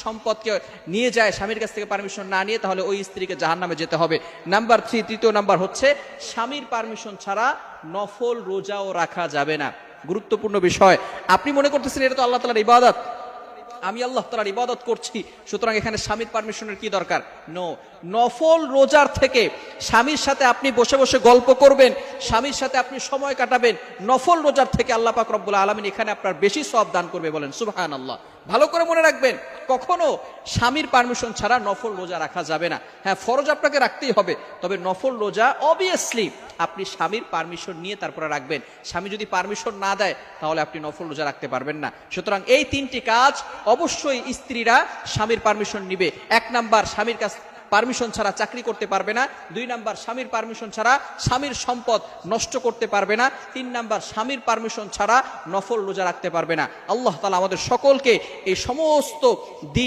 সম্পদকে নিয়ে যায় স্বামীর কাছ থেকে পারমিশন না নিয়ে, তাহলে ওই স্ত্রীকে জাহান্নামে যেতে হবে। নাম্বার 3, তৃতীয় নাম্বার হচ্ছে স্বামীর পারমিশন ছাড়া নফল রোজাও রাখা যাবে না। গুরুত্বপূর্ণ বিষয়। আপনি মনে করতেছেন এটা তো আল্লাহ তাআলার ইবাদত, আমি আল্লাহ তাআলার ইবাদত করছি, সুতরাং এখানে স্বামীর পারমিশনের কি দরকার? নো। নফল রোজার থেকে স্বামীর সাথে আপনি বসে বসে গল্প করবেন, স্বামীর সাথে আপনি সময় কাটাবেন, নফল রোজার থেকে আল্লাহ পাক রব্বুল আলামিন এখানে আপনার বেশি সওয়াব দান করবে। বলেন সুবহানাল্লাহ। ভালো করে মনে রাখবেন, কখনো স্বামীর পারমিশন ছাড়া নফল রোজা রাখা যাবে না। হ্যাঁ, ফরজ আপনাকে রাখতেই হবে, তবে নফল রোজা অবভিয়াসলি আপনি স্বামীর পারমিশন নিয়ে তারপরে রাখবেন। স্বামী যদি পারমিশন না দেয় তাহলে আপনি নফল রোজা রাখতে পারবেন না। সুতরাং এই 3টি কাজ অবশ্যই স্ত্রীরা স্বামীর পারমিশন নিবে। 1 নাম্বার, স্বামীর কাছে পারমিশন ছাড়া চাকরি করতে পারবে না। 2 নাম্বার, স্বামীর পারমিশন ছাড়া স্বামীর সম্পদ নষ্ট করতে পারবে না। 3 নাম্বার, স্বামীর পারমিশন ছাড়া নফল রোজা রাখতে পারবে না। আল্লাহ তাআলা আমাদের সকলকে এই সমস্ত দিন